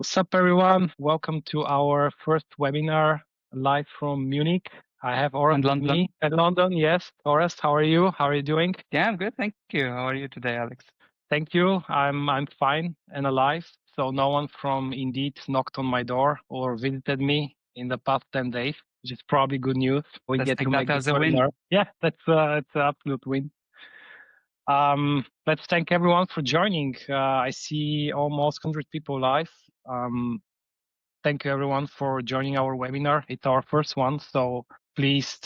What's up, everyone? Welcome to our first webinar live from Munich. I have Oras And with London. me at London. Yes, Oras, how are you? How are you doing? Yeah, I'm good. Thank you. How are you today, Alex? Thank you. I'm fine and alive. So no one from Indeed knocked on my door or visited me in the past 10 days, which is probably good news. We Let's get take to that make as this a win. webinar. Yeah, it's an absolute win. Let's thank everyone for joining. I see almost 100 people live. Thank you everyone for joining our webinar. It's our first one, so please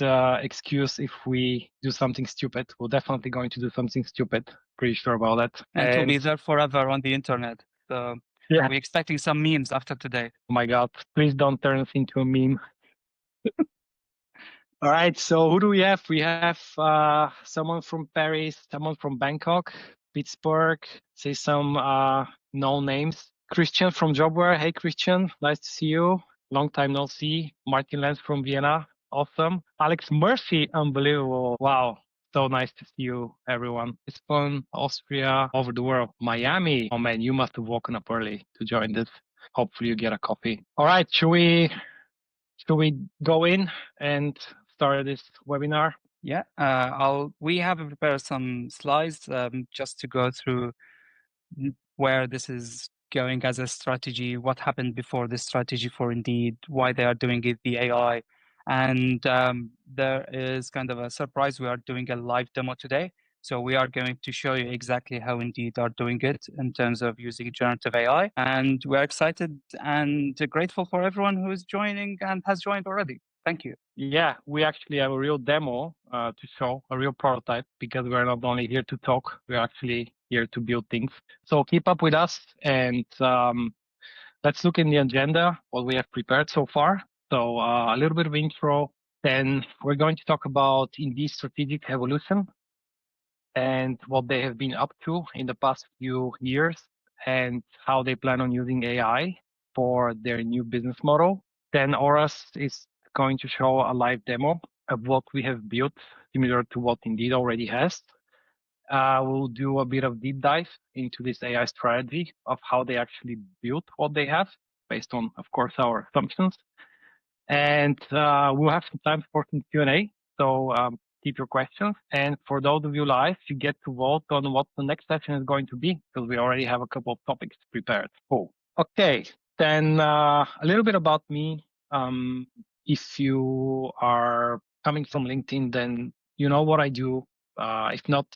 excuse if we do something stupid. We're definitely going to do something stupid. Pretty sure about that. And to be there forever on the internet. So yeah, we're expecting some memes after today. oh my God, please don't turn us into a meme. All right, so who do we have? We have someone from Paris, someone from Bangkok, Pittsburgh, say some known names. Christian from Jobware. Hey, Christian, nice to see you. Long time no see. Martin Lenz from Vienna. Awesome. Alex Murphy, unbelievable. Wow. So nice to see you, everyone. Lisbon, Austria, over the world. Miami. Oh man, you must have woken up early to join this. Hopefully you get a coffee. All right, should we go in and start this webinar? Yeah, we have prepared some slides just to go through where this is going as a strategy, what happened before this strategy for Indeed, why they are doing it, the AI. And there is kind of a surprise. We are doing a live demo today. So we are going to show you exactly how Indeed are doing it in terms of using generative AI. And we're excited and grateful for everyone who is joining and has joined already. Thank you. Yeah, we actually have a real demo to show, a real prototype, because we're not only here to talk, we're actually here to build things. So keep up with us and let's look in the agenda, what we have prepared so far. So a little bit of intro, then we're going to talk about Indeed strategic evolution and what they have been up to in the past few years and how they plan on using AI for their new business model. Then Oras is going to show a live demo of what we have built, similar to what Indeed already has. We'll do a bit of deep dive into this AI strategy of how they actually built what they have, based on, of course, our assumptions. And we'll have some time for some Q&A. So keep your questions. And for those of you live, you get to vote on what the next session is going to be, because we already have a couple of topics prepared. Cool. Okay, then a little bit about me. If you are coming from LinkedIn, then you know what I do. If not,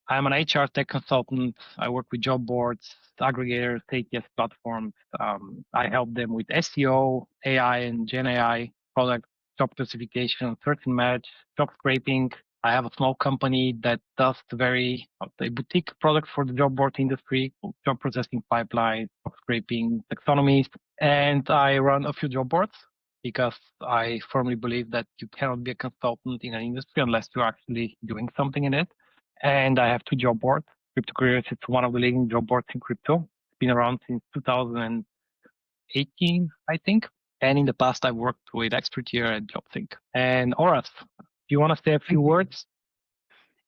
I'm an HR tech consultant. I work with job boards, aggregators, ATS platforms. I help them with SEO, AI, and Gen AI product, job classification, search and match, job scraping. I have a small company that does the very boutique product for the job board industry, job processing pipeline, job scraping, taxonomies, and I run a few job boards because I firmly believe that you cannot be a consultant in an industry unless you're actually doing something in it. And I have two job boards. Crypto Careers, it's one of the leading job boards in crypto. It's been around since 2018, I think. And in the past, I've worked with Expertier at JobThink. And Oras, do you want to say a few words?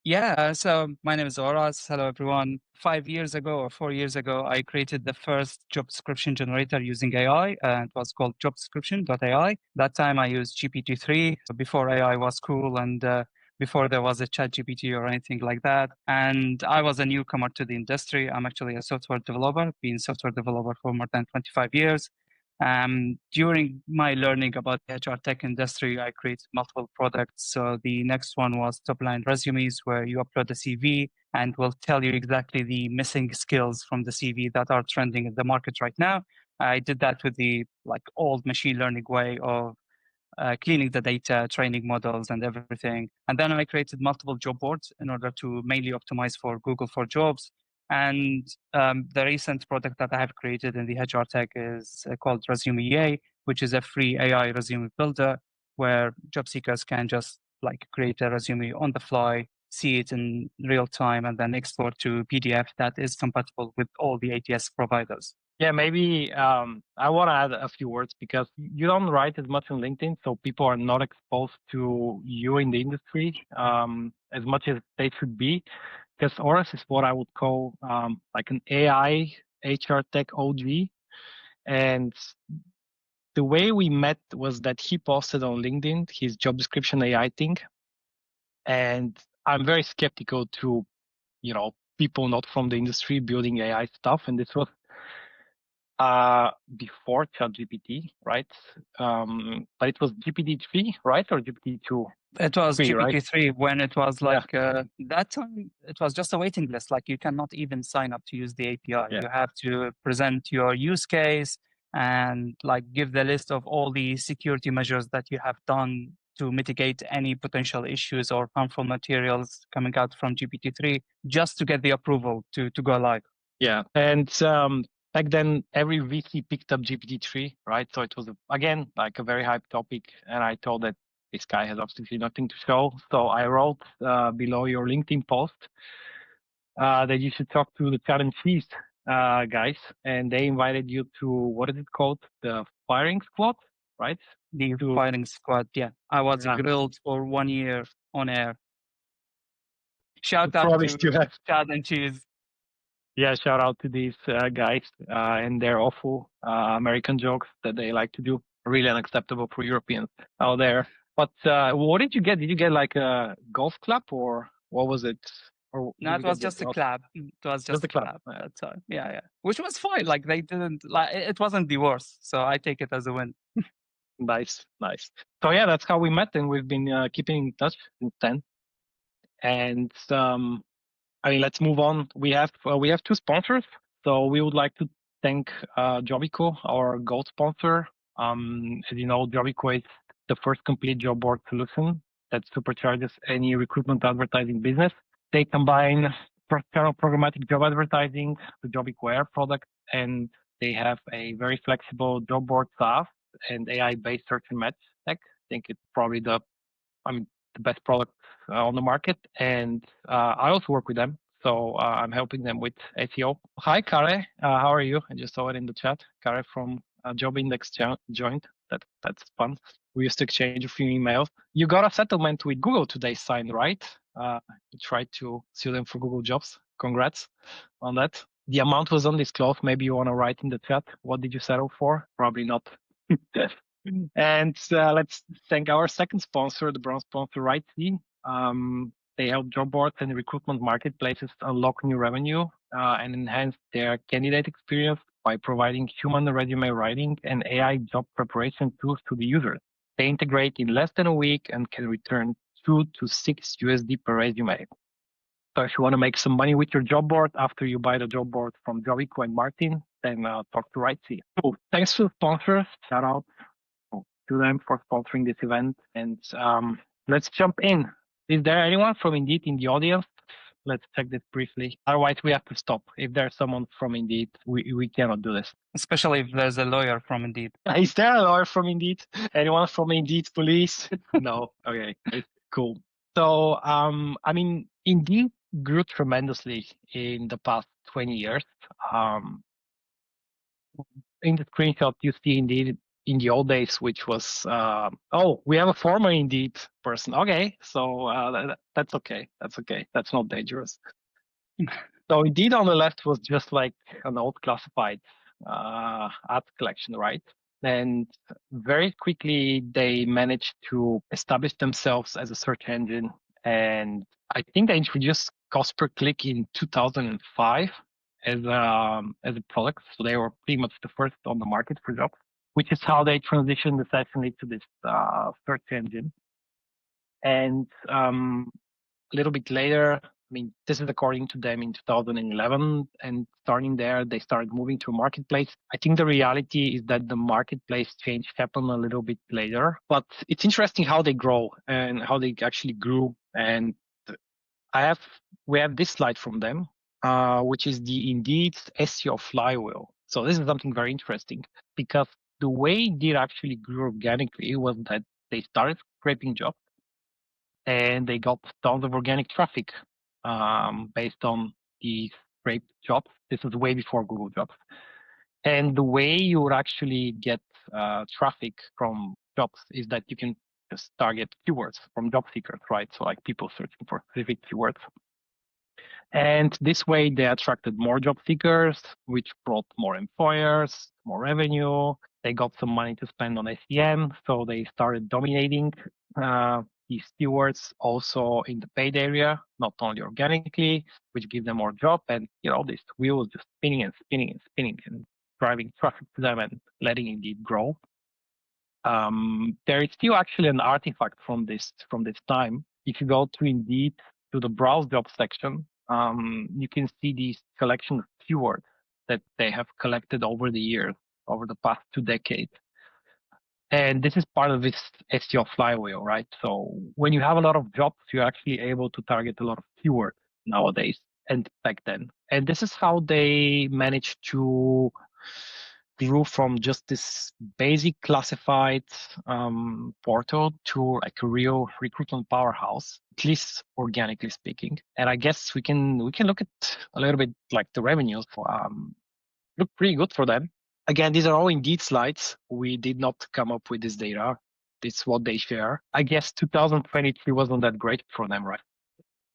Yeah, so my name is Oras. Hello, everyone. 5 years ago or 4 years ago, I created the first job description generator using AI. It was called jobdescription.ai. That time I used GPT-3 before AI was cool and before there was a chat GPT or anything like that. And I was a newcomer to the industry. I'm actually a software developer, been a software developer for more than 25 years. During my learning about the HR tech industry, I created multiple products. So the next one was top-line resumes, where you upload a CV and will tell you exactly the missing skills from the CV that are trending in the market right now. I did that with the old machine learning way of cleaning the data, training models, and everything. And then I created multiple job boards in order to mainly optimize for Google for Jobs. And the recent product that I have created in the HR tech is called Resume EA, which is a free AI resume builder where job seekers can just create a resume on the fly, see it in real time, and then export to PDF that is compatible with all the ATS providers. Yeah, maybe I want to add a few words because you don't write as much on LinkedIn, so people are not exposed to you in the industry as much as they should be. Because Oras is what I would call like an AI HR tech OG. And the way we met was that he posted on LinkedIn his job description AI thing. And I'm very skeptical to, people not from the industry building AI stuff. And this was before ChatGPT, right? But it was GPT-3, right? Or GPT-2? It was 3, right? GPT-3 when it was like that time. It was just a waiting list. Like you cannot even sign up to use the API. Yeah. You have to present your use case and like give the list of all the security measures that you have done to mitigate any potential issues or harmful materials coming out from GPT-3, just to get the approval to go live. Yeah, and back then every VC picked up GPT-3, right? So it was again like a very hype topic, and I thought that this guy has absolutely nothing to show. So I wrote below your LinkedIn post that you should talk to the Chat and Cheese guys, and they invited you to, what is it called, the firing squad, right? The firing squad. Yeah, I was grilled for 1 year on air. Shout out to Chat and Cheese. Yeah, shout out to these guys and their awful American jokes that they like to do. Really unacceptable for Europeans out there. But what did you get? Did you get like a golf clap or what was it? Or no, it was just a clap. It was just a clap. Yeah. Which was fine. Like they didn't like it wasn't the worst. So I take it as a win. Nice. So yeah, that's how we met, and we've been keeping in touch since then. And I mean, let's move on. We have 2 sponsors. So we would like to thank Jobico, our gold sponsor. As you know, Jobico is the first complete job board solution that supercharges any recruitment advertising business. They combine channel programmatic job advertising, the Jobico Air product, and they have a very flexible job board SaaS and AI-based search and match tech. I think it's probably the best product on the market, and I also work with them, so I'm helping them with SEO. Hi, Kare, how are you? I just saw it in the chat. Kare from Job Index joined. That's fun. We used to exchange a few emails. You got a settlement with Google today signed, right? You tried to sue them for Google Jobs. Congrats on that. The amount was undisclosed. Maybe you want to write in the chat. What did you settle for? Probably not. And let's thank our second sponsor, the bronze sponsor, RightC. They help job boards and recruitment marketplaces unlock new revenue and enhance their candidate experience by providing human resume writing and AI job preparation tools to the users. They integrate in less than a week and can return 2 to 6 USD per resume. So if you want to make some money with your job board after you buy the job board from Jovico and Martin, then talk to RightC. So thanks to the sponsors. Shout out to them for sponsoring this event. And let's jump in. Is there anyone from Indeed in the audience? Let's check this briefly. Otherwise, we have to stop. If there's someone from Indeed, we cannot do this. Especially if there's a lawyer from Indeed. Is there a lawyer from Indeed? Anyone from Indeed police? No. Okay. Cool. So, I mean, Indeed grew tremendously in the past 20 years. In the screenshot, you see Indeed in the old days, which was, we have a former Indeed person. Okay, so that's okay. That's okay. That's not dangerous. So Indeed on the left was just like an old classified ad collection, right? And very quickly, they managed to establish themselves as a search engine. And I think they introduced cost per click in 2005 as a product. So they were pretty much the first on the market for jobs, which is how they transitioned essentially to this search engine. And a little bit later, I mean, this is according to them in 2011, and starting there, they started moving to a marketplace. I think the reality is that the marketplace change happened a little bit later, but it's interesting how they grow and how they actually grew. And we have this slide from them, which is the Indeed SEO flywheel. So this is something very interesting because the way Indeed actually grew organically was that they started scraping jobs and they got tons of organic traffic based on the scraped jobs. This is way before Google Jobs. And the way you would actually get traffic from jobs is that you can just target keywords from job seekers, right? So like people searching for specific keywords. And this way, they attracted more job seekers, which brought more employers, more revenue. They got some money to spend on SEM, so they started dominating these keywords also in the paid area, not only organically, which gives them more job. And this wheel is just spinning and spinning and spinning and driving traffic to them and letting Indeed grow. There is still actually an artifact from this time. If you go to Indeed to the browse job section, you can see these collection of keywords that they have collected over the years, over the past 2 decades. And this is part of this SEO flywheel, right? So when you have a lot of jobs, you're actually able to target a lot of keywords nowadays and back then. And this is how they managed to grew from just this basic classified portal to like a real recruitment powerhouse, at least organically speaking. And I guess we can look at a little bit like the revenues for look pretty good for them. Again, these are all Indeed slides. We did not come up with this data. It's what they share. I guess 2023 wasn't that great for them, right?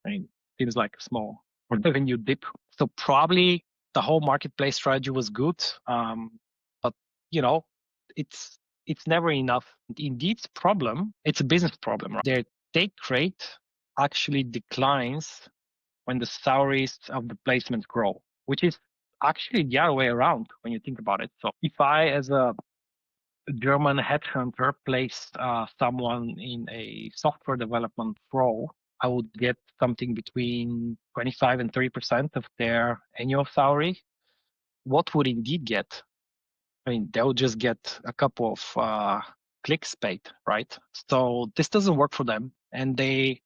I mean, seems like a small revenue dip. So probably the whole marketplace strategy was good. But it's never enough. Indeed's problem, it's a business problem, right? Their take rate actually declines when the salaries of the placements grow, which is actually the other way around when you think about it. So if I, as a German headhunter, placed someone in a software development role, I would get something between 25 and 30% of their annual salary. What would Indeed get? I mean, they'll just get a couple of clicks paid, right? So this doesn't work for them, and they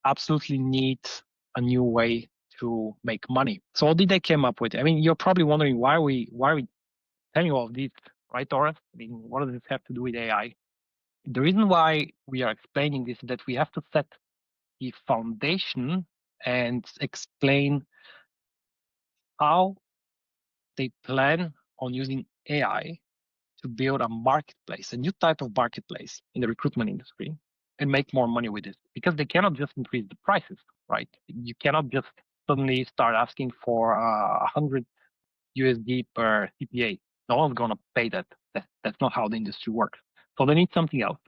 absolutely need a new way to make money. So what did they come up with? I mean, you're probably wondering why are we telling you all of this, right, Oras? I mean, what does this have to do with AI? The reason why we are explaining this is that we have to set the foundation and explain how they plan on using AI to build a marketplace, a new type of marketplace in the recruitment industry, and make more money with it. Because they cannot just increase the prices, right? You cannot just suddenly start asking for 100 USD per CPA. No one's going to pay that. That's not how the industry works. So they need something else.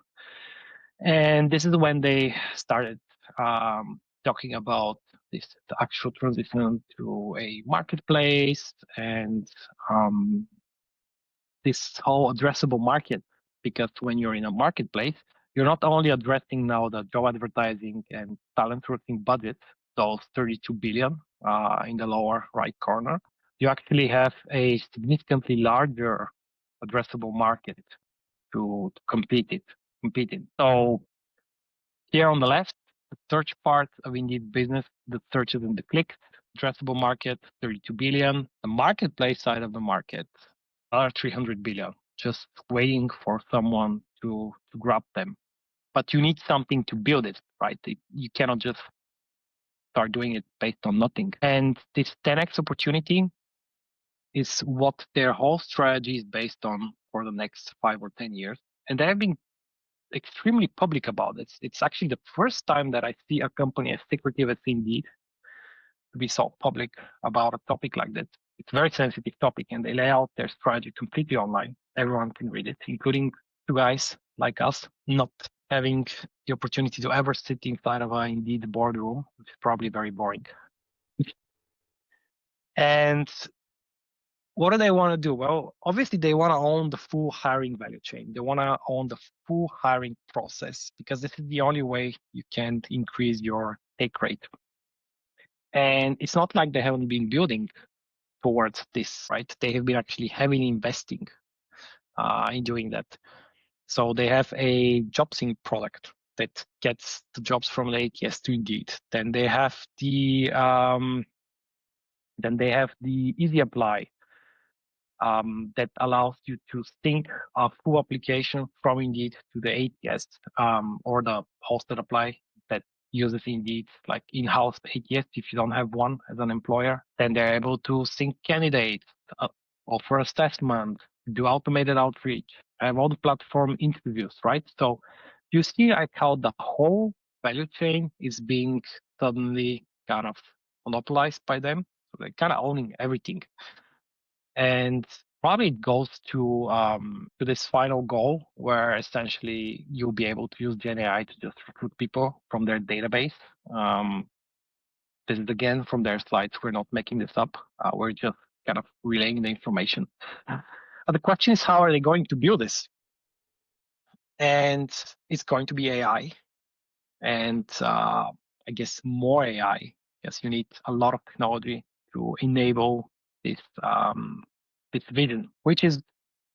And this is when they started talking about the actual transition to a marketplace and this whole addressable market. Because when you're in a marketplace, you're not only addressing now the job advertising and talent sourcing budget, those 32 billion in the lower right corner. You actually have a significantly larger addressable market to compete in. So here on the left, the search part of Indeed business, the searches and the clicks, addressable market, 32 billion. The marketplace side of the market, another 300 billion, just waiting for someone to grab them. But you need something to build it, right? You cannot just start doing it based on nothing. And this 10x opportunity is what their whole strategy is based on for the next 5 or 10 years. And they have been extremely public about it. It's actually the first time that I see a company as secretive as Indeed to be so public about a topic like that. It's a very sensitive topic, and they lay out their strategy completely online. Everyone can read it, including two guys like us, not having the opportunity to ever sit inside of an Indeed boardroom, which is probably very boring. And what do they want to do? Well, obviously they want to own the full hiring value chain. They want to own the full hiring process because this is the only way you can increase your take rate. And it's not like they haven't been building towards this, right? They have been actually heavily investing in doing that. So they have a job sync product that gets the jobs from the ATS to Indeed. Then they have the Easy Apply that allows you to sync a full application from Indeed to the ATS or the hosted apply that uses Indeed, like in-house ATS. If you don't have one as an employer, then they're able to sync candidates, offer assessment, do automated outreach, have all the platform interviews, right? So you see like how the whole value chain is being suddenly kind of monopolized by them. So they're kind of owning everything. And probably it goes to this final goal where essentially you'll be able to use GenAI to just recruit people from their database. This is again from their slides. We're not making this up. We're just kind of relaying the information. The question is, how are they going to build this? And it's going to be AI, and I guess more AI. Yes, you need a lot of technology to enable this this vision, which is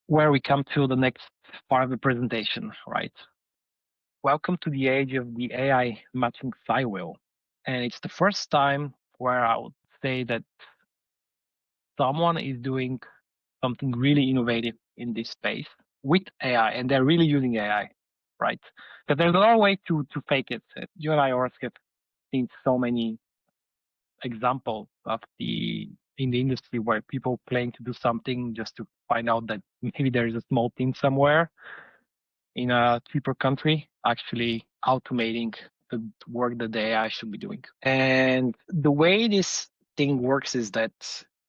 where we come to the next part of the presentation, right? Welcome to the age of the AI matching flywheel. And it's the first time where I would say that someone is doing something really innovative in this space with AI, and they're really using AI, right? Because there's no way to fake it. You and I, Oras, have seen so many examples of in the industry where people planning to do something just to find out that maybe there is a small team somewhere in a cheaper country actually automating the work that the AI should be doing. And the way this thing works is that,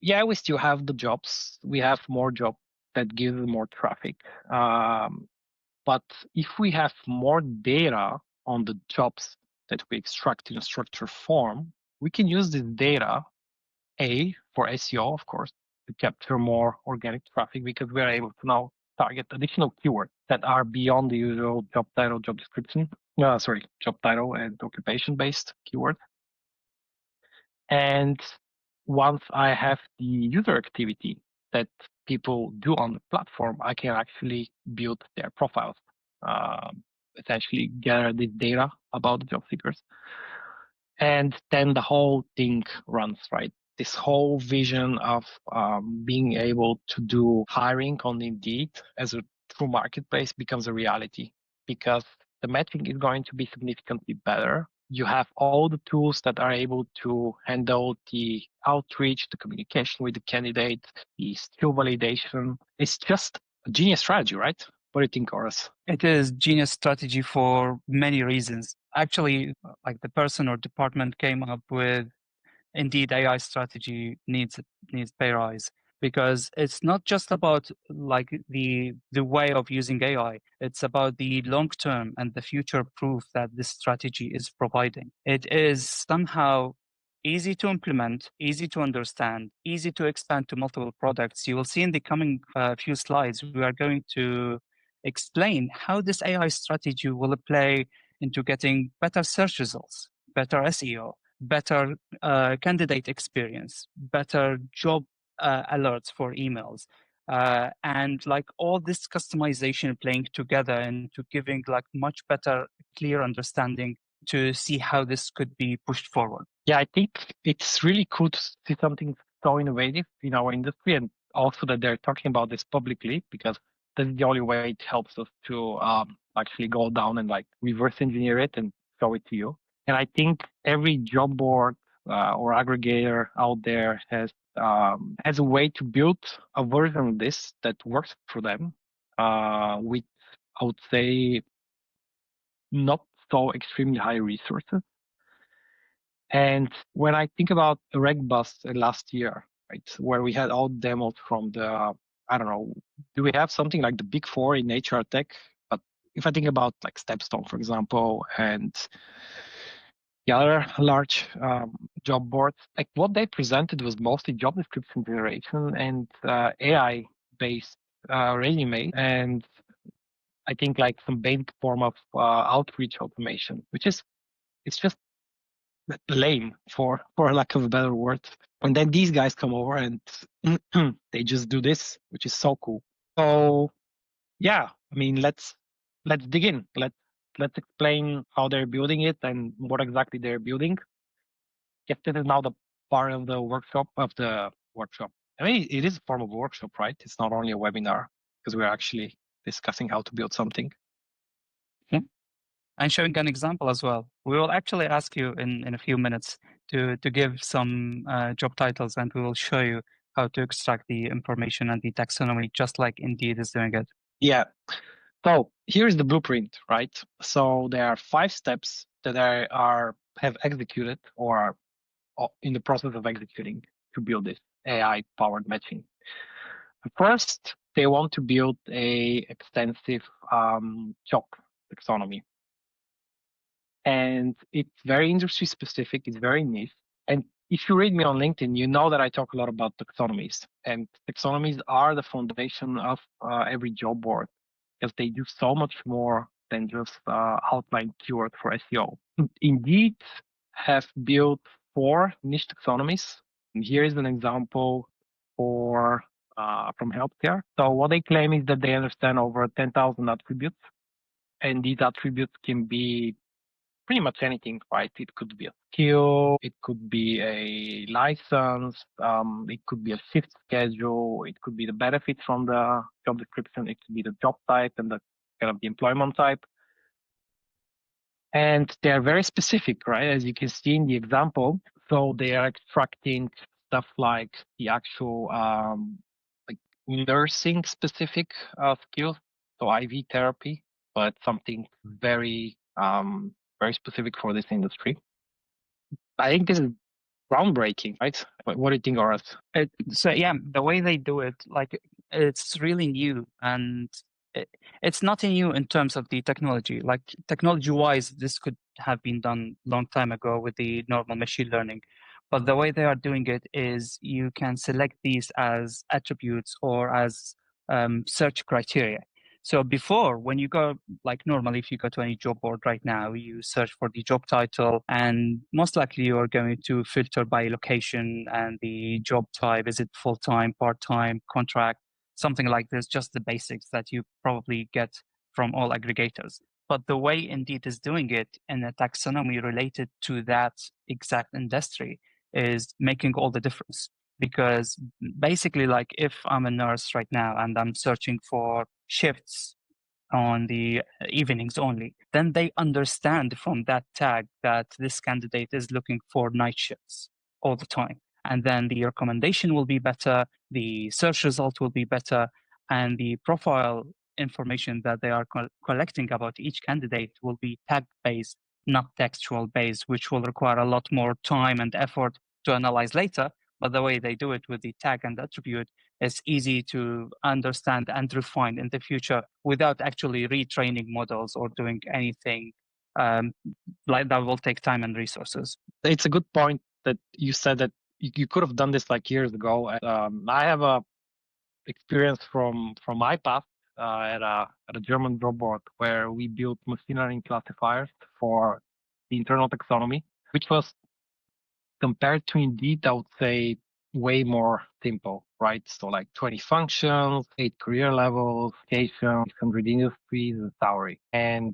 yeah, we still have the jobs. We have more jobs that give more traffic. But if we have more data on the jobs that we extract in a structured form, we can use this data, A, for SEO, of course, to capture more organic traffic because we are able to now target additional keywords that are beyond the usual job title, job description. Job title and occupation-based keywords. And once I have the user activity that people do on the platform, I can actually build their profiles, essentially gather the data about the job seekers. And then the whole thing runs, right? This whole vision of being able to do hiring on Indeed as a true marketplace becomes a reality because the matching is going to be significantly better. You have all the tools that are able to handle the outreach, the communication with the candidate, the skill validation. It's just a genius strategy, right? What do you think, Oras? It is genius strategy for many reasons. Actually, like the person or department came up with Indeed AI strategy needs pay rise because it's not just about like the way of using AI. It's about the long term and the future proof that this strategy is providing. It is somehow easy to implement, easy to understand, easy to expand to multiple products. You will see in the coming few slides, we are going to explain how this AI strategy will play into getting better search results, better SEO, better candidate experience, better job alerts for emails, and like all this customization playing together into giving like much better, clear understanding to see how this could be pushed forward. Yeah, I think it's really cool to see something so innovative in our industry, and also that they're talking about this publicly because that's the only way it helps us to actually go down and like reverse engineer it and show it to you. And I think every job board or aggregator out there has a way to build a version of this that works for them with, I would say, not so extremely high resources. And when I think about the Regbus last year, right, where we had all demos from the, I don't know, do we have something like the big four in HR tech? But if I think about like Stepstone, for example, and the other large job boards, like what they presented was mostly job description generation and AI-based resume, and I think like some basic form of outreach automation, which is it's just lame for lack of a better word. And then these guys come over and they just do this, which is so cool. So yeah, I mean let's dig in. Let's explain how they're building it and what exactly they're building. Yes, this is now the part of the workshop I mean, it is a form of workshop, right? It's not only a webinar because we're actually discussing how to build something. And showing an example as well. We will actually ask you in a few minutes to give some job titles, and we will show you how to extract the information and the taxonomy, just like Indeed is doing it. Yeah. So here's the blueprint, right? So there are 5 steps that have executed or are in the process of executing to build this AI-powered matching. First, they want to build a extensive job taxonomy. And it's very industry specific, it's very niche. And if you read me on LinkedIn, you know that I talk a lot about taxonomies. And taxonomies are the foundation of every job board because they do so much more than just outline keywords for SEO. Indeed, have built 4 niche taxonomies. And here is an example for from healthcare. So what they claim is that they understand over 10,000 attributes, and these attributes can be pretty much anything, right? It could be a skill, it could be a license, it could be a shift schedule, it could be the benefits from the job description, it could be the job type and the kind of the employment type. And they're very specific, right? As you can see in the example. So they are extracting stuff like the actual like nursing specific skills, so IV therapy, but something very very specific for this industry. I think this is groundbreaking, right? What do you think, Oras? So yeah, the way they do it, like it's really new, and it's not new in terms of the technology. Like technology-wise, this could have been done long time ago with the normal machine learning. But the way they are doing it is you can select these as attributes or as search criteria. So before, when you go, like normally, if you go to any job board right now, you search for the job title, and most likely you are going to filter by location and the job type. Is it full-time, part-time, contract, something like this, just the basics that you probably get from all aggregators. But the way Indeed is doing it in a taxonomy related to that exact industry is making all the difference. Because basically, like if I'm a nurse right now and I'm searching for shifts on the evenings only, then they understand from that tag that this candidate is looking for night shifts all the time. And then the recommendation will be better, the search result will be better, and the profile information that they are collecting about each candidate will be tag based, not textual based, which will require a lot more time and effort to analyze later. But the way they do it with the tag and attribute is easy to understand and refine in the future without actually retraining models or doing anything like that will take time and resources. It's a good point that you said that you could have done this like years ago. I have a experience from my past at a German job board where we built machine learning classifiers for the internal taxonomy, which was compared to Indeed, I would say way more simple, right? So like 20 functions, 8 career levels, location, 600 industries, and salary. And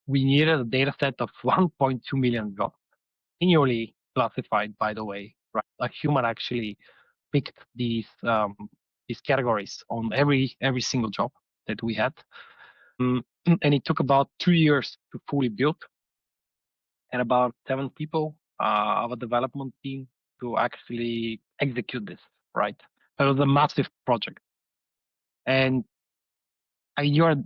we needed a data set of 1.2 million jobs, manually classified, by the way, right? A human actually picked these categories on every single job that we had. And it took about 2 years to fully build, and about 7 people of a development team to actually execute this, right? It was a massive project. And you're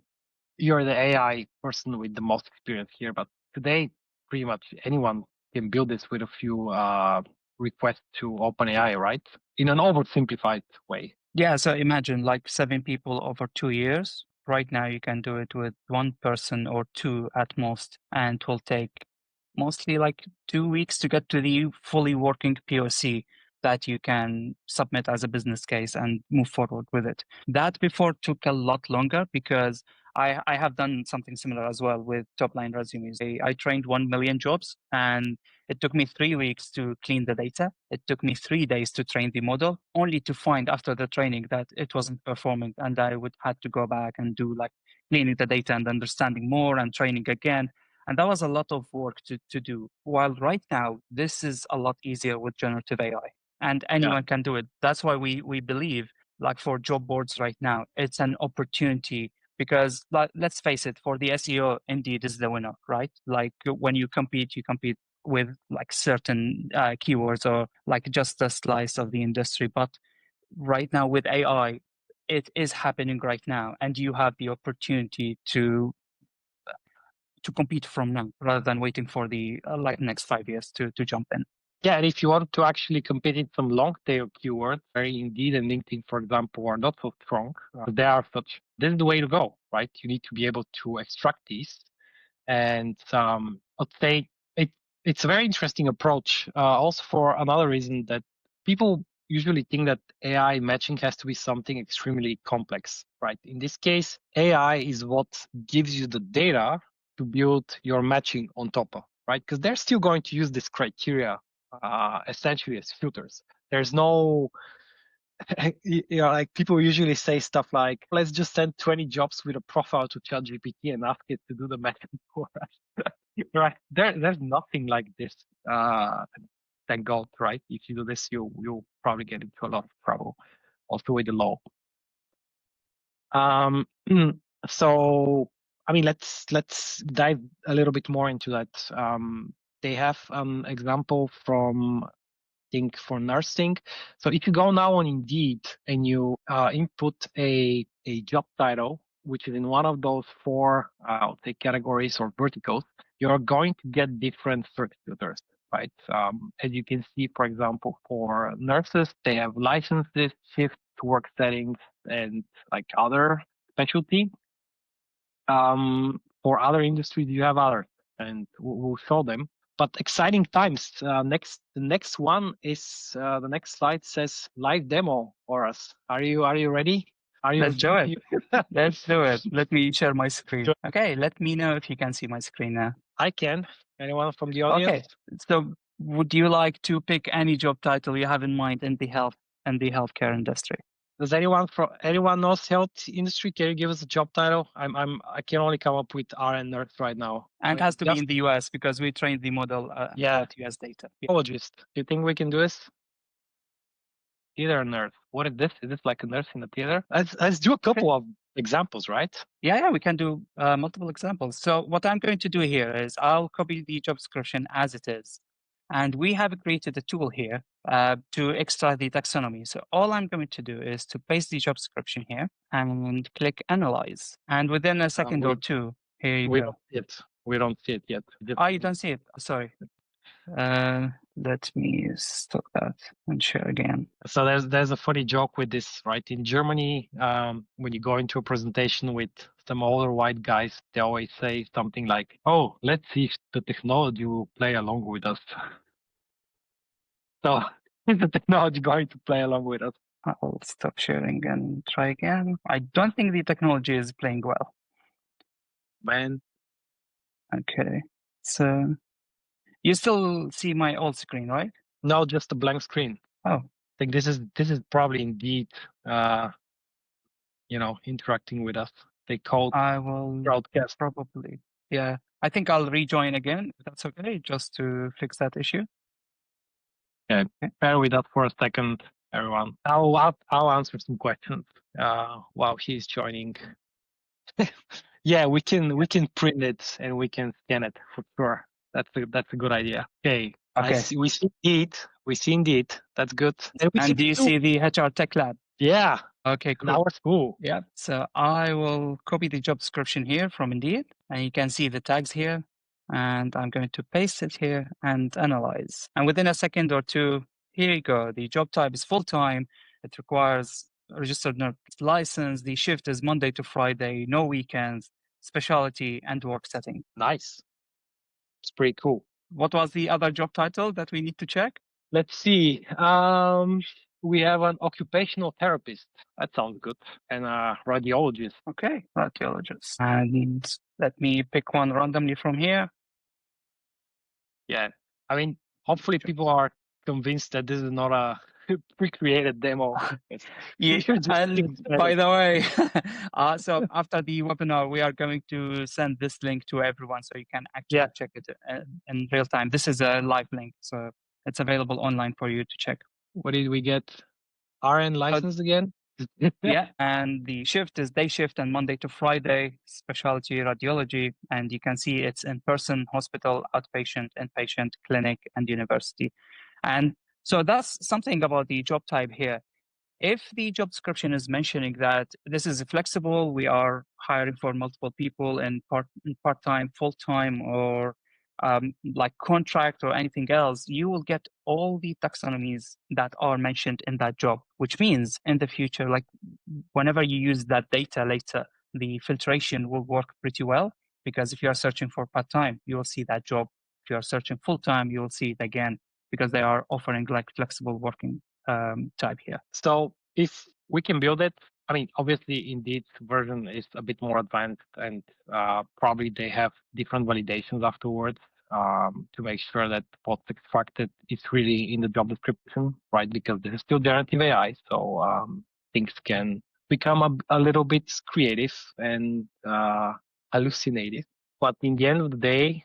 the AI person with the most experience here, but today pretty much anyone can build this with a few requests to OpenAI, right? In an oversimplified way. Yeah, so imagine like 7 people over 2 years. Right now, you can do it with 1 person or 2 at most, and it will take mostly like 2 weeks to get to the fully working POC that you can submit as a business case and move forward with it. That before took a lot longer because I have done something similar as well with top line resumes. I trained 1 million jobs, and it took me 3 weeks to clean the data. It took me 3 days to train the model, only to find after the training that it wasn't performing, and I would had to go back and do like cleaning the data and understanding more and training again. And that was a lot of work to do. While right now, this is a lot easier with generative AI, and anyone can do it. That's why we believe, like for job boards right now, it's an opportunity because let's face it, for the SEO, Indeed is the winner, right? Like when you compete with like certain keywords or like just a slice of the industry. But right now with AI, it is happening right now, and you have the opportunity to compete from now rather than waiting for the like next 5 years to jump in. Yeah, and if you want to actually compete in some long tail keywords, very Indeed and LinkedIn, for example, are not so strong. They are such. This is the way to go, right? You need to be able to extract these, and I'd say it's a very interesting approach. Also, for another reason that people usually think that AI matching has to be something extremely complex, right? In this case, AI is what gives you the data to build your matching on top of, right? Because they're still going to use this criteria essentially as filters. There's no, like people usually say stuff like, let's just send 20 jobs with a profile to ChatGPT and ask it to do the matching for us. Right? There's nothing like this. Thank God, right? If you do this, you'll probably get into a lot of trouble, also with the law. So I mean, let's dive a little bit more into that. They have an example from, I think, for nursing. So if you go now on Indeed and you input a job title, which is in one of those four, I'll say, categories or verticals, you're going to get different search filters, right? As you can see, for example, for nurses, they have licenses, shift work settings, and like other specialty. For other industries, you have others, and we'll show them. But exciting times. The next one is the next slide says live demo. Oras, are you ready? Let's do it. Let's do it. Let me share my screen. Okay, let me know if you can see my screen now. I can. Anyone from the audience? Okay, so would you like to pick any job title you have in mind in the healthcare industry? Does anyone knows health industry? Can you give us a job title? I can only come up with RN nurse right now. And it has to be in the US because we trained the model about US data. Pathologist. Do you think we can do this? Theater nurse. What is this? Is this like a nurse in the theater? Let's do a couple of examples, right? Yeah, we can do multiple examples. So what I'm going to do here is I'll copy the job description as it is. And we have created a tool here to extract the taxonomy. So all I'm going to do is to paste the job description here and click analyze. And within a second or two, here you go. We don't see it yet. Oh, you don't see it? Sorry. Let me stop that and share again. So there's a funny joke with this, right? In Germany, when you go into a presentation with some older white guys, they always say something like, "Oh, let's see if the technology will play along with us." So is the technology going to play along with us? I'll stop sharing and try again. I don't think the technology is playing well. Man. Okay. So you still see my old screen, right? No, just a blank screen. Oh. I think this is probably Indeed, interacting with us. They called I will broadcast. Probably. Yeah. I think I'll rejoin again, if that's okay, just to fix that issue. Okay. Bear with us for a second, everyone. I'll answer some questions while he's joining. Yeah, we can print it and we can scan it for sure. That's a good idea. Okay. We see Indeed. We see Indeed. That's good. And do you see the HR Tech Lab? Yeah. Okay, cool. Now it's cool. Yeah. So I will copy the job description here from Indeed, and you can see the tags here. And I'm going to paste it here and analyze. And within a second or two, here you go. The job type is full-time. It requires a registered nurse license. The shift is Monday to Friday, no weekends, specialty, and work setting. Nice. It's pretty cool. What was the other job title that we need to check? Let's see. We have an occupational therapist. That sounds good. And a radiologist. Okay, radiologist. And let me pick one randomly from here. Yeah. I mean, hopefully people are convinced that this is not a pre-created demo. Yeah, and by the way, so after the webinar, we are going to send this link to everyone so you can actually check it in real time. This is a live link, so it's available online for you to check. What did we get? RN license again? Yeah, and the shift is day shift and Monday to Friday, specialty radiology, and you can see it's in-person, hospital, outpatient, inpatient, clinic, and university. And so that's something about the job type here. If the job description is mentioning that this is flexible, we are hiring for multiple people in part-time, full-time, or like contract or anything else, you will get all the taxonomies that are mentioned in that job, which means in the future, like whenever you use that data later, the filtration will work pretty well, because if you are searching for part-time, you will see that job. If you are searching full-time, you will see it again, because they are offering like flexible working type here. So if we can build it, I mean, obviously, Indeed's version is a bit more advanced, and probably they have different validations afterwards to make sure that what's extracted is really in the job description, right? Because this is still generative AI, so things can become a little bit creative and hallucinative. But in the end of the day,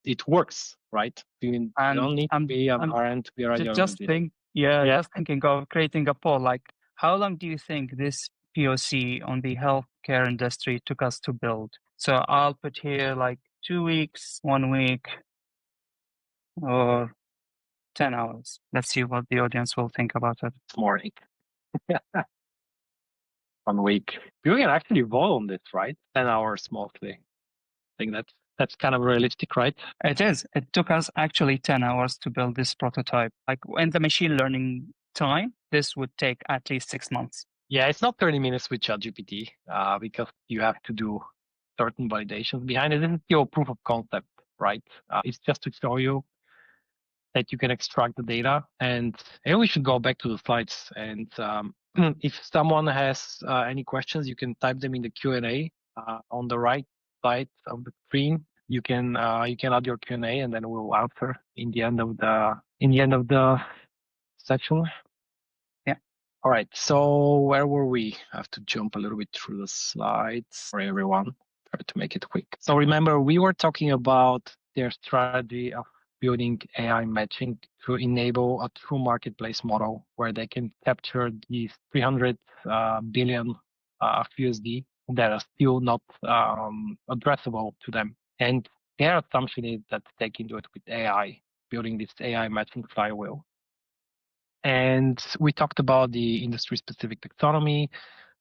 it works, right? You don't need to be an RN to be a radiologist. Just thinking of creating a poll, like how long do you think this POC on the healthcare industry took us to build? So I'll put here like 2 weeks, 1 week, or 10 hours. Let's see what the audience will think about it. This morning. 1 week. You can actually vote on this, right? 10 hours mostly. I think that's kind of realistic, right? It is. It took us actually 10 hours to build this prototype. Like in the machine learning time, this would take at least 6 months. Yeah, it's not 30 minutes with ChatGPT because you have to do certain validations behind it. This is your proof of concept, right? It's just to show you that you can extract the data. And we should go back to the slides. And if someone has any questions, you can type them in the Q&A on the right side of the screen. You can add your Q&A, and then we'll answer in the end of the section. Yeah. All right. So where were we? I have to jump a little bit through the slides for everyone. Try to make it quick. So remember, we were talking about their strategy of building AI matching to enable a true marketplace model where they can capture these 300 billion USD that are still not addressable to them. And their assumption is that they can do it with AI, building this AI matching flywheel. And we talked about the industry-specific taxonomy.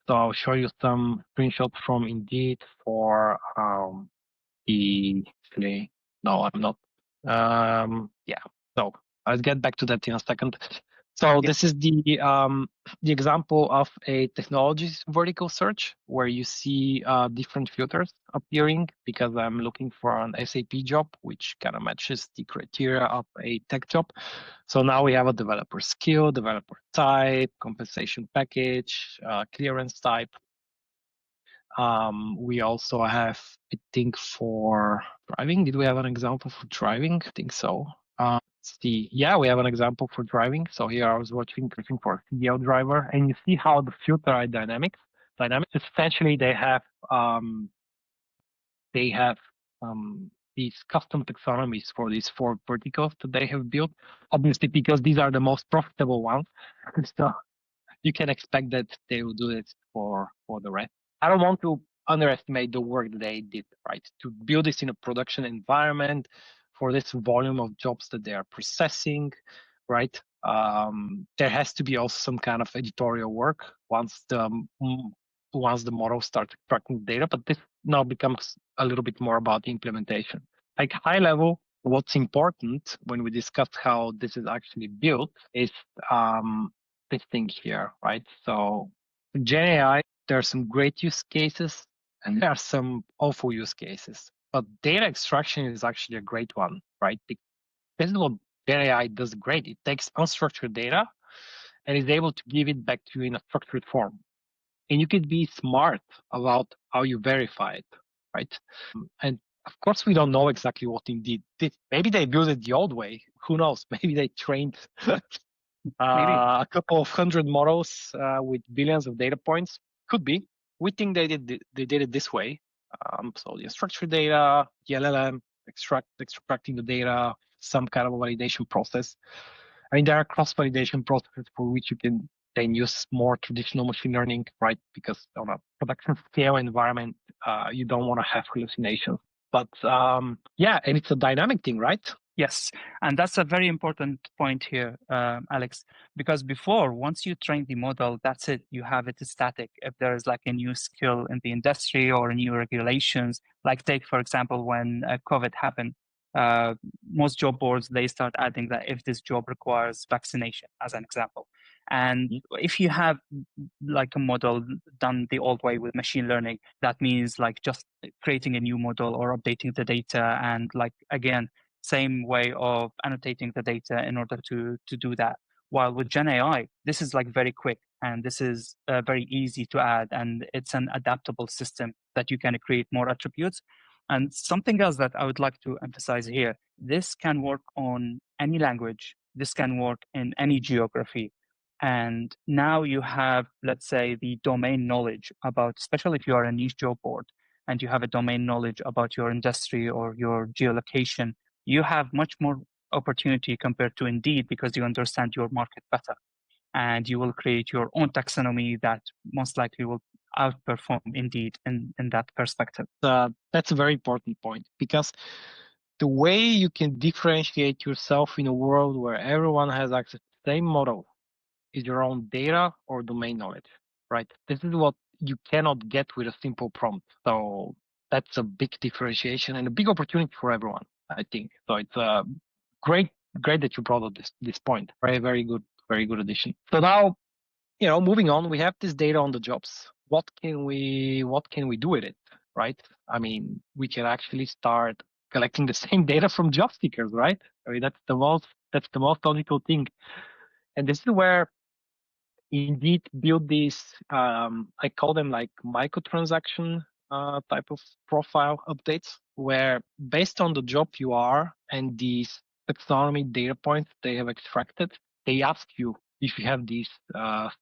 So I'll show you some screenshots from Indeed for no, I'm not. Yeah. So I'll get back to that in a second. So this is the example of a technologies vertical search where you see different filters appearing because I'm looking for an SAP job, which kind of matches the criteria of a tech job. So now we have a developer skill, developer type, compensation package, clearance type. We also have, I think, for driving. Did we have an example for driving? I think so. Let's see. Yeah, we have an example for driving. So here I was watching for CDL driver, and you see how the filter are dynamics. Essentially, they have these custom taxonomies for these 4 verticals that they have built. Obviously, because these are the most profitable ones, so you can expect that they will do it for the rest. I don't want to underestimate the work that they did, right? To build this in a production environment for this volume of jobs that they are processing, right? There has to be also some kind of editorial work once the model starts extracting data, but this now becomes a little bit more about the implementation. Like high level, what's important when we discuss how this is actually built is this thing here, right? So Gen AI, there are some great use cases and there are some awful use cases. But data extraction is actually a great one, right? This is what Gen AI does great. It takes unstructured data and is able to give it back to you in a structured form. And you could be smart about how you verify it, right? And of course, we don't know exactly what Indeed did. Maybe they built it the old way. Who knows? Maybe they trained a couple of hundred models with billions of data points. Could be. We think they did it this way. So the unstructured data, the LLM, extracting the data, some kind of a validation process. I mean, there are cross-validation processes for which you can then use more traditional machine learning, right? Because on a production scale environment, you don't want to have hallucinations. But yeah, and it's a dynamic thing, right? Yes, and that's a very important point here, Alex, because before, once you train the model, that's it, you have it static. If there is like a new skill in the industry or new regulations, like take, for example, when COVID happened, most job boards, they start adding that if this job requires vaccination, as an example. And if you have like a model done the old way with machine learning, that means like just creating a new model or updating the data, and like again, same way of annotating the data in order to do that. While with Gen AI, this is like very quick, and this is very easy to add, and it's an adaptable system that you can create more attributes. And something else that I would like to emphasize here, this can work on any language, this can work in any geography. And now you have, let's say, the domain knowledge about, especially if you are a niche job board and you have a domain knowledge about your industry or your geolocation, you have much more opportunity compared to Indeed because you understand your market better. And you will create your own taxonomy that most likely will outperform Indeed in that perspective. That's a very important point, because the way you can differentiate yourself in a world where everyone has access to the same model is your own data or domain knowledge, right? This is what you cannot get with a simple prompt. So that's a big differentiation and a big opportunity for everyone, I think. So it's great that you brought up this point. Very good addition. So now, moving on, we have this data on the jobs. What can we do with it, right? I mean, we can actually start collecting the same data from job seekers, right? I mean, that's the most logical thing. And this is where Indeed build these, I call them like microtransaction type of profile updates, where based on the job you are and these taxonomy data points they have extracted, they ask you if you have these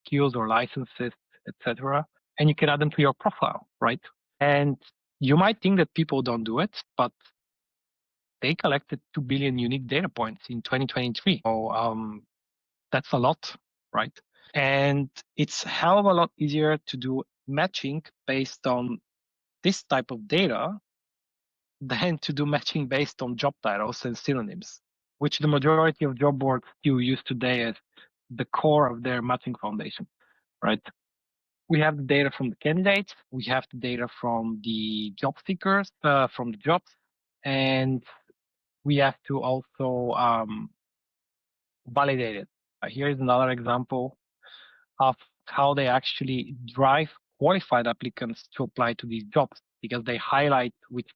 skills or licenses, etc., and you can add them to your profile, right? And you might think that people don't do it, but they collected 2 billion unique data points in 2023. So that's a lot, right? And it's a hell of a lot easier to do matching based on this type of data than to do matching based on job titles and synonyms, which the majority of job boards still use today as the core of their matching foundation, right? We have the data from the candidates, we have the data from the job seekers, from the jobs, and we have to also validate it. Here is another example of how they actually drive qualified applicants to apply to these jobs, because they highlight which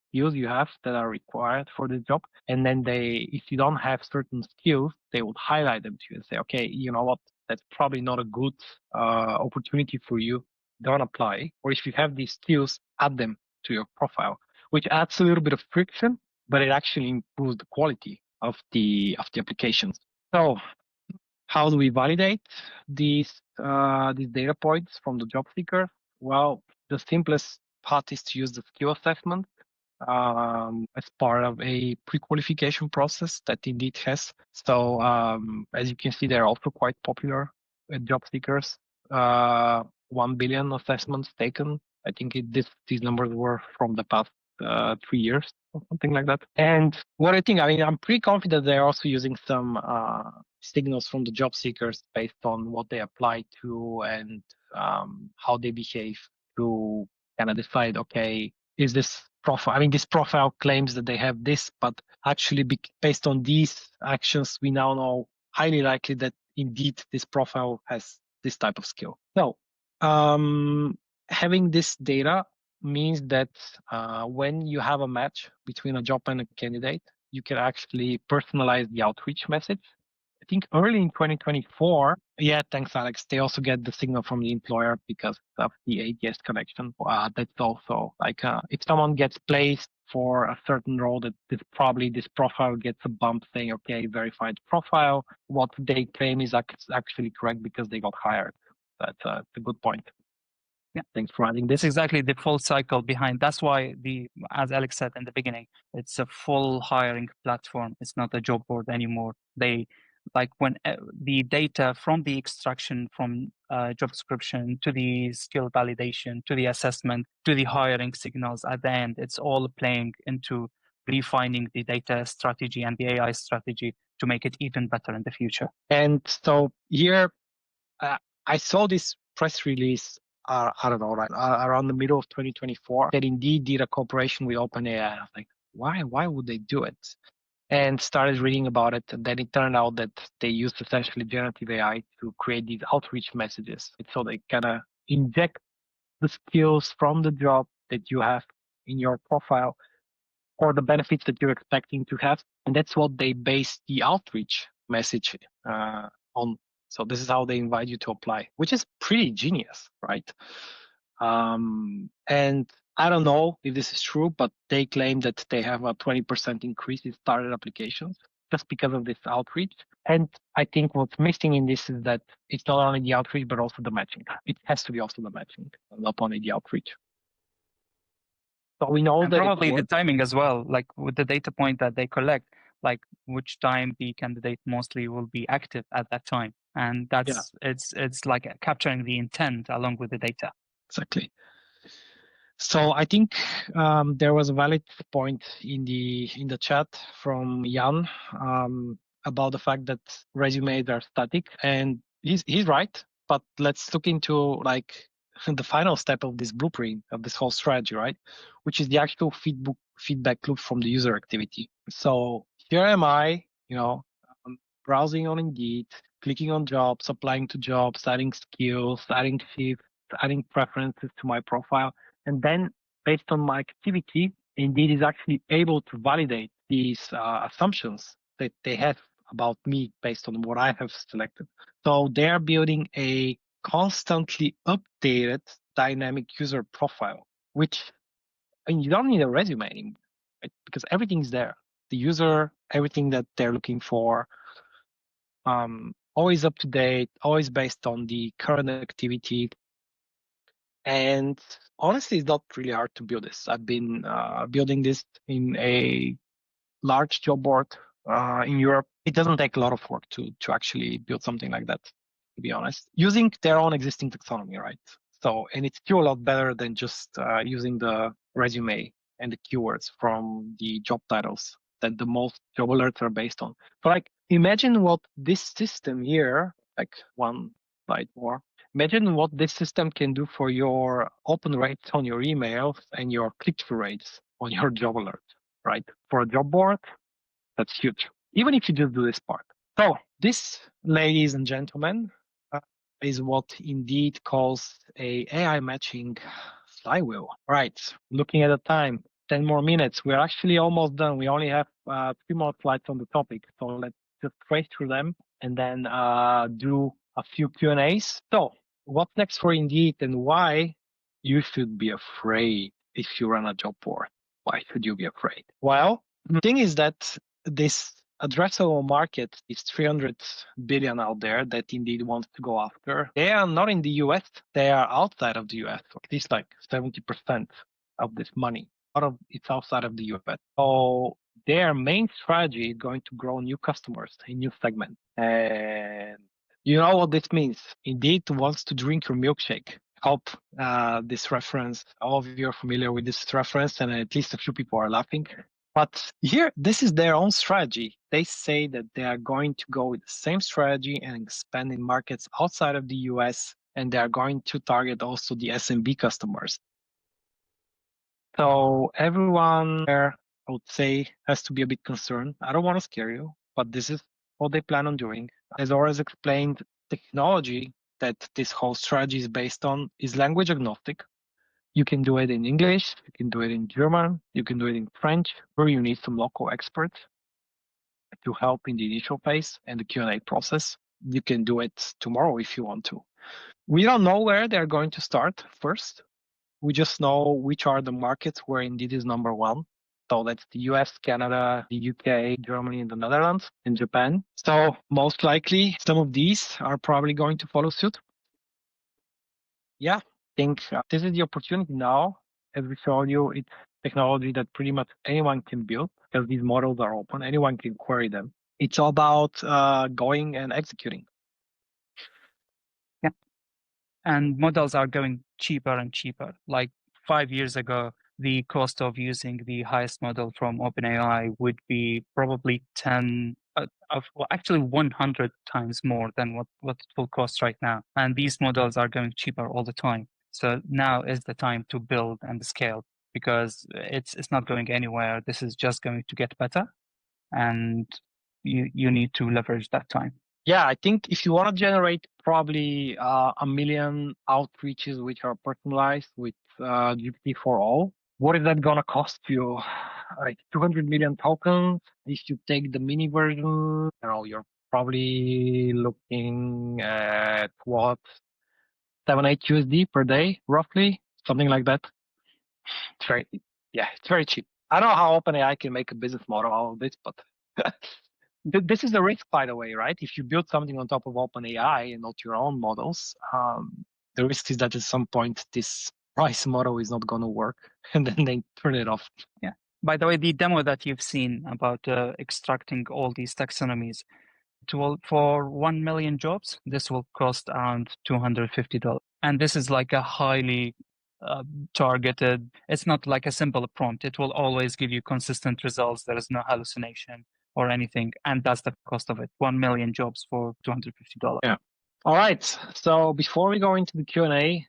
skills you have that are required for the job. And then if you don't have certain skills, they would highlight them to you and say, okay, you know what, that's probably not a good opportunity for you. Don't apply. Or if you have these skills, add them to your profile, which adds a little bit of friction, but it actually improves the quality of the applications. So how do we validate these data points from the job seeker? Well, the simplest path is to use the skill assessment as part of a pre-qualification process that Indeed has. So as you can see, they're also quite popular with job seekers. 1 billion assessments taken. I think these numbers were from the past 3 years or something like that. And what I think, I mean, I'm pretty confident they're also using some signals from the job seekers based on what they apply to and how they behave to kind of decide, okay, is this profile, I mean, this profile claims that they have this, but actually based on these actions, we now know highly likely that indeed this profile has this type of skill. So having this data means that when you have a match between a job and a candidate, you can actually personalize the outreach message. I think early in 2024, yeah, thanks, Alex. They also get the signal from the employer because of the ATS connection. That's also like if someone gets placed for a certain role, that this profile gets a bump saying, okay, verified profile. What they claim is actually correct because they got hired. That's a good point. Yeah, thanks for adding this. It's exactly the full cycle behind. That's why as Alex said in the beginning, it's a full hiring platform. It's not a job board anymore. They like when the data from the extraction from job description to the skill validation to the assessment to the hiring signals at the end, it's all playing into refining the data strategy and the AI strategy to make it even better in the future. And so here, I saw this press release, I don't know, right around the middle of 2024, that Indeed did a cooperation with OpenAI. I was like, Why would they do it? And started reading about it. And then it turned out that they used essentially generative AI to create these outreach messages. So they kind of inject the skills from the job that you have in your profile or the benefits that you're expecting to have. And that's what they base the outreach message on. So this is how they invite you to apply, which is pretty genius, right? And I don't know if this is true, but they claim that they have a 20% increase in started applications just because of this outreach. And I think what's missing in this is that it's not only the outreach, but also the matching. It has to be also the matching, not only the outreach. So we know And that probably the timing as well, like with the data point that they collect, like which time the candidate mostly will be active at that time. And that's it's like capturing the intent along with the data. Exactly. So I think there was a valid point in the chat from Jan about the fact that resumes are static, and he's right. But let's look into like the final step of this blueprint of this whole strategy, right? Which is the actual feedback loop from the user activity. So here am I, browsing on Indeed, clicking on jobs, applying to jobs, adding skills, adding shifts, adding preferences to my profile. And then based on my activity, Indeed is actually able to validate these assumptions that they have about me based on what I have selected. So they are building a constantly updated dynamic user profile, which you don't need a resume anymore, right? Because everything's there. The user, everything that they're looking for, always up to date, always based on the current activity. And honestly, it's not really hard to build this. I've been building this in a large job board in Europe. It doesn't take a lot of work to actually build something like that, to be honest, using their own existing taxonomy, right? So, and it's still a lot better than just using the resume and the keywords from the job titles that the most job alerts are based on. So, like, imagine what this system here, like one slide more, imagine what this system can do for your open rates on your emails and your click-through rates on your job alert, right? For a job board, that's huge, even if you just do this part. So this, ladies and gentlemen, is what Indeed calls a AI matching flywheel. Right, looking at the time, 10 more minutes. We're actually almost done. We only have 3 more slides on the topic. So let's just trace through them and then do a few Q&As. So what's next for Indeed and why you should be afraid if you run a job board? Why should you be afraid? Well, the thing is that this addressable market is 300 billion out there that Indeed wants to go after. They are not in the US, they are outside of the US. At least like 70% of this money it's outside of the US. So their main strategy is going to grow new customers in new segments. And you know what this means. Indeed wants to drink your milkshake. Hope this reference, all of you are familiar with this reference, and at least a few people are laughing. But here, this is their own strategy. They say that they are going to go with the same strategy and expand in markets outside of the US, and they are going to target also the SMB customers. So everyone there, I would say, has to be a bit concerned. I don't want to scare you, but this is what they plan on doing. As Oras explained, technology that this whole strategy is based on is language agnostic. You can do it in English, you can do it in German, you can do it in French, or you need some local experts to help in the initial phase and the Q&A process. You can do it tomorrow if you want to. We don't know where they're going to start first. We just know which are the markets where Indeed is number one. So that's the US, Canada, the UK, Germany, and the Netherlands, and Japan. So most likely some of these are probably going to follow suit. Yeah, I think this is the opportunity now. As we showed you, it's technology that pretty much anyone can build because these models are open. Anyone can query them. It's all about going and executing. Yeah. And models are going cheaper and cheaper. Like 5 years ago, the cost of using the highest model from OpenAI would be probably 100 times more than what it will cost right now. And these models are going cheaper all the time. So now is the time to build and scale. because it's not going anywhere. This is just going to get better, and you need to leverage that time. Yeah, I think if you want to generate probably 1 million outreaches which are personalized with GPT for all, what is that gonna cost you? Like 200 million tokens. If you take the mini version, you're probably looking at what, 7-8 USD per day, roughly, something like that. It's very cheap. I don't know how OpenAI can make a business model out of this, but this is the risk, by the way, right? If you build something on top of OpenAI and not your own models, the risk is that at some point this price model is not going to work, and then they turn it off. Yeah. By the way, the demo that you've seen about extracting all these taxonomies, for 1 million jobs, this will cost around $250. And this is like a highly targeted, it's not like a simple prompt. It will always give you consistent results. There is no hallucination or anything. And that's the cost of it. 1 million jobs for $250. Yeah. All right. So before we go into the Q&A,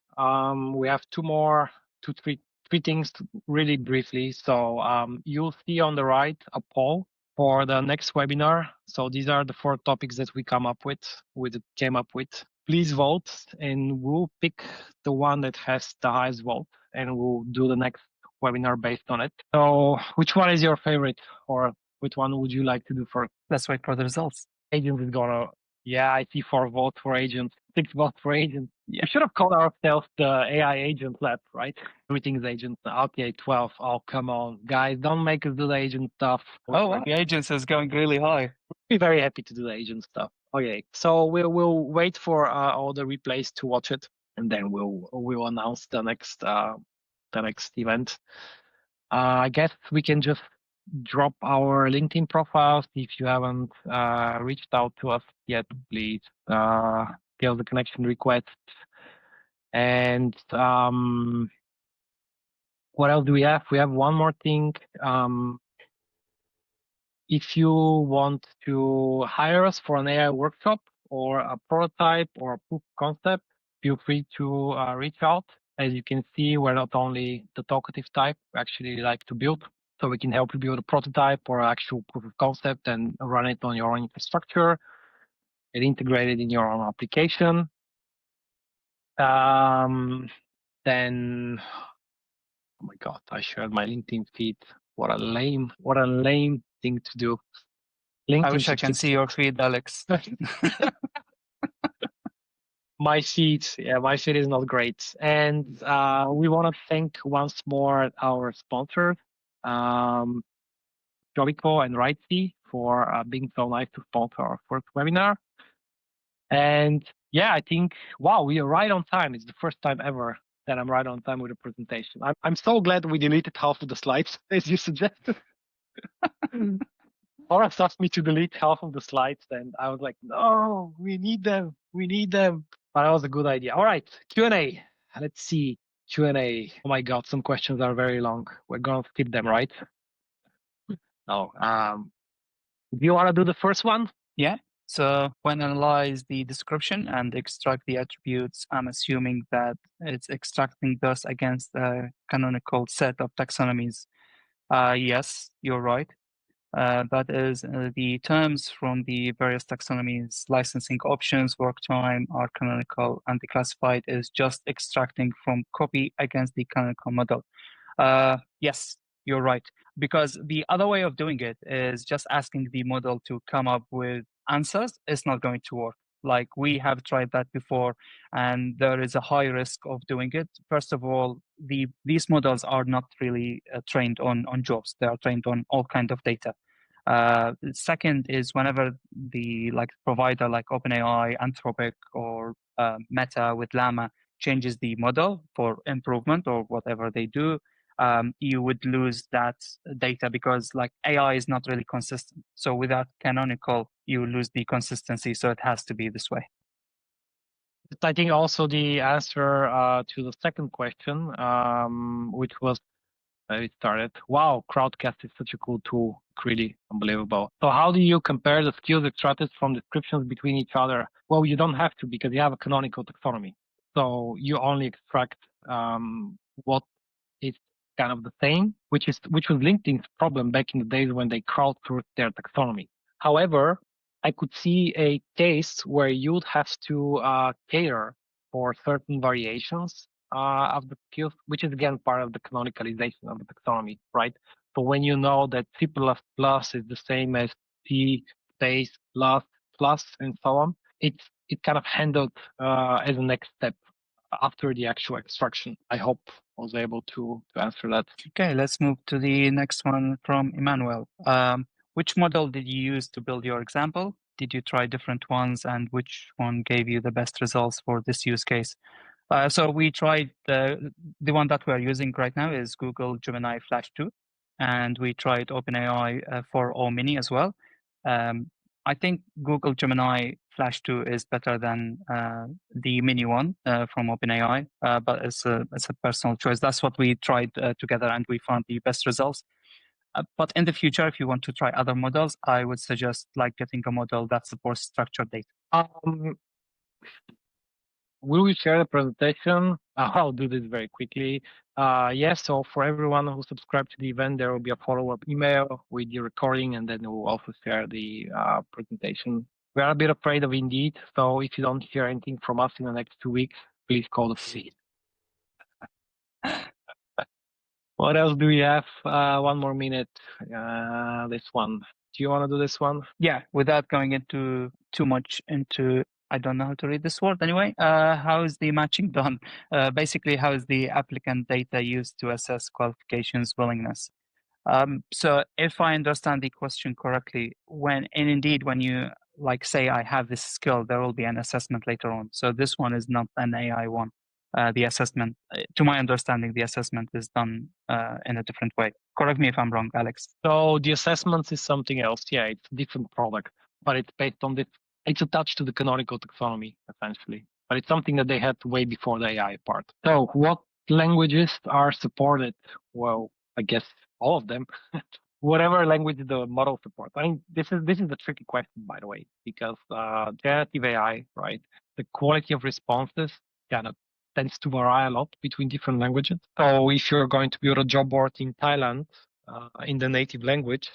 we have three things really briefly. So you'll see on the right a poll for the next webinar. So these are the 4 topics that we came up with. Please vote, and we'll pick the one that has the highest vote, and we'll do the next webinar based on it. So which one is your favorite, or which one would you like to do first? Let's wait for the results. Agent is gonna. Yeah, I see 4 votes for agents, 6 votes for agents. Yeah. We should have called ourselves the AI agent lab, right? Everything's agent. Okay, 12. Oh, come on, guys, don't make us do the agent stuff. Oh, the agents is going really high. Be very happy to do the agent stuff. Okay, so we'll wait for all the replays to watch it, and then we'll announce the next event. I guess we can just drop our LinkedIn profiles. If you haven't reached out to us yet, please give us the connection request. And what else do we have? We have one more thing. If you want to hire us for an AI workshop or a prototype or a proof of concept, feel free to reach out. As you can see, we're not only the talkative type, we actually like to build. So we can help you build a prototype or actual proof of concept and run it on your own infrastructure and integrate it in your own application. Then, oh my God, I shared my LinkedIn feed. What a lame thing to do. LinkedIn I wish I can see your feed, Alex. My feed is not great. And we want to thank once more our sponsors, Jobico and Rightsy, for being so nice to sponsor our first webinar. And yeah, I think, wow, we are right on time. It's the first time ever that I'm right on time with a presentation. I'm so glad we deleted half of the slides, as you suggested. Oras asked me to delete half of the slides, and I was like, no, we need them. But that was a good idea. All right, Q&A. Let's see, Q&A. Oh my God, some questions are very long. We're going to skip them, right? No. Do you want to do the first one? Yeah. So when analyze the description and extract the attributes, I'm assuming that it's extracting those against a canonical set of taxonomies. Yes, you're right. That is, the terms from the various taxonomies, licensing options, work time are canonical, and the classified is just extracting from copy against the canonical model. Yes, you're right. Because the other way of doing it is just asking the model to come up with answers. It's not going to work. Like, we have tried that before, and there is a high risk of doing it. First of all, these models are not really trained on jobs. They are trained on all kinds of data. Second is whenever the provider like OpenAI, Anthropic, or Meta with Llama changes the model for improvement or whatever they do, you would lose that data because AI is not really consistent. So without canonical, you lose the consistency. So it has to be this way. I think also the answer to the second question, which was it started. Wow, Crowdcast is such a cool tool. Really unbelievable. So how do you compare the skills extracted from descriptions between each other? Well, you don't have to because you have a canonical taxonomy. So you only extract what is kind of the same, which was LinkedIn's problem back in the days when they crowdsourced their taxonomy. However, I could see a case where you'd have to cater for certain variations of the skills, which is again part of the canonicalization of the taxonomy, right? So when you know that C++ is the same as C space plus and so on, it kind of handled as a next step after the actual extraction. I hope I was able to answer that. Okay, let's move to the next one from Emmanuel. Which model did you use to build your example? Did you try different ones, and which one gave you the best results for this use case? So we tried the one that we're using right now is Google Gemini Flash 2, and we tried OpenAI for O-Mini as well. I think Google Gemini Flash 2 is better than the Mini one from OpenAI, but it's a personal choice. That's what we tried together, and we found the best results. But in the future, if you want to try other models, I would suggest getting a model that supports structured data. Will we share the presentation? I'll do this very quickly. Yes, so for everyone who subscribed to the event, there will be a follow-up email with the recording, and then we'll also share the presentation. We are a bit afraid of Indeed, so if you don't hear anything from us in the next 2 weeks, please call the feed. What else do we have? 1 more minute. This one. Do you want to do this one? Yeah, without going into too much into, I don't know how to read this word anyway. How is the matching done? Basically, how is the applicant data used to assess qualifications willingness? So if I understand the question correctly, when you say I have this skill, there will be an assessment later on. So this one is not an AI one. The assessment, to my understanding, the assessment is done in a different way. Correct me if I'm wrong, Alex. So the assessments is something else. Yeah, it's a different product, but it's based on this. It's attached to the canonical taxonomy, essentially. But it's something that they had way before the AI part. So what languages are supported? Well, I guess all of them. Whatever language the model supports. I mean, this is a tricky question, by the way, because generative AI, right? The quality of responses kind of tends to vary a lot between different languages. So if you're going to build a job board in Thailand in the native language,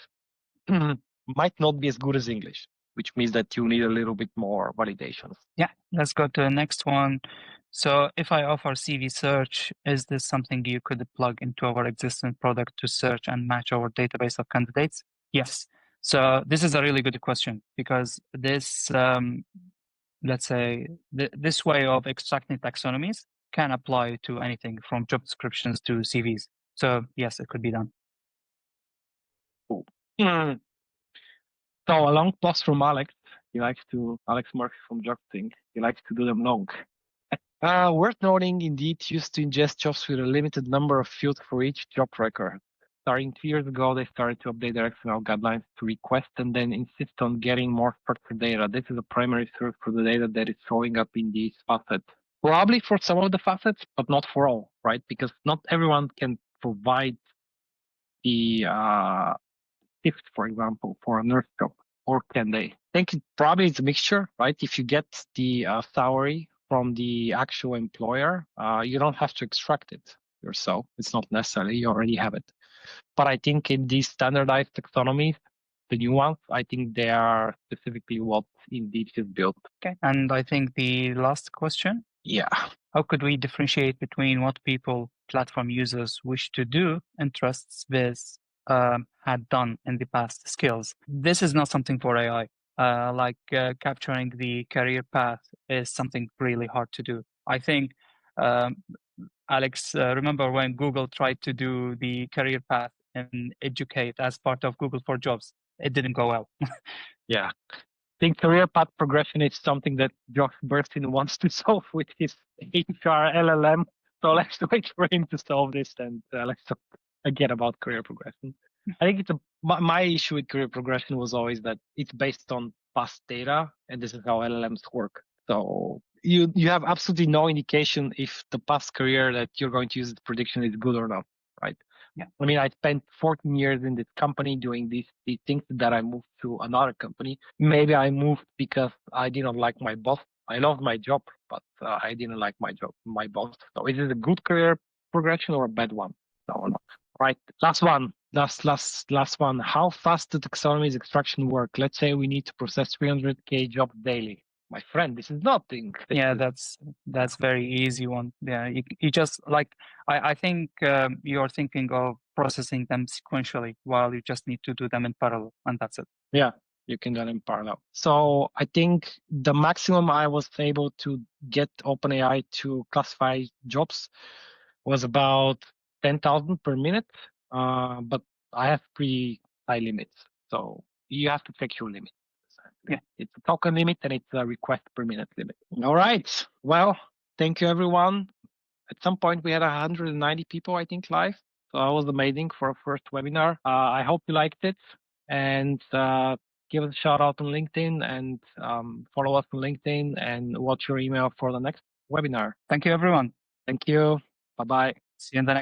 might not be as good as English, which means that you need a little bit more validations. Yeah, let's go to the next one. So if I offer CV search, is this something you could plug into our existing product to search and match our database of candidates? Yes. So this is a really good question because this, let's say, this way of extracting taxonomies can apply to anything from job descriptions to CVs. So yes, it could be done. Cool. So a long post from Alex. Alex Murphy from JobThink. He likes to do them long. Worth noting, Indeed used to ingest jobs with a limited number of fields for each job record. Starting 2 years ago, they started to update their XML guidelines to request and then insist on getting more structured data. This is a primary source for the data that is showing up in these facets. Probably for some of the facets, but not for all, right? Because not everyone can provide the shift, for example, for a nurse job, or can they? I think it probably it's a mixture, right? If you get the salary from the actual employer, you don't have to extract it yourself. It's not necessary, you already have it. But I think in these standardized taxonomies, the new ones, I think they are specifically what Indeed is built. Okay, and I think the last question. Yeah. How could we differentiate between what platform users wish to do and trusts biz had done in the past skills? This is not something for AI. Capturing the career path is something really hard to do. I think, Alex, remember when Google tried to do the career path and educate as part of Google for Jobs? It didn't go well. Yeah. I think career path progression is something that Josh Bernstein wants to solve with his HR LLM. So let's wait for him to solve this, and let's talk again about career progression. I think my issue with career progression was always that it's based on past data, and this is how LLMs work. So you have absolutely no indication if the past career that you're going to use as prediction is good or not, right? Yeah. I mean, I spent 14 years in this company doing these things that I moved to another company. Maybe I moved because I didn't like my boss. I loved my job, but I didn't like my boss. So is it a good career progression or a bad one? No, no. Right. Last one. Last one. How fast do taxonomies extraction work? Let's say we need to process 300K jobs daily. My friend, this is nothing. Yeah, that's very easy one. Yeah, you just like I think you're thinking of processing them sequentially while you just need to do them in parallel, and that's it. Yeah, you can do it in parallel. So I think the maximum I was able to get OpenAI to classify jobs was about 10,000 per minute. But I have pretty high limits. So you have to check your limit. Yeah. It's a token limit and it's a request per minute limit. All right. Well, thank you, everyone. At some point, we had 190 people, I think, live. So that was amazing for a first webinar. I hope you liked it. And give us a shout out on LinkedIn and follow us on LinkedIn and watch your email for the next webinar. Thank you, everyone. Thank you. Bye-bye. See you in the next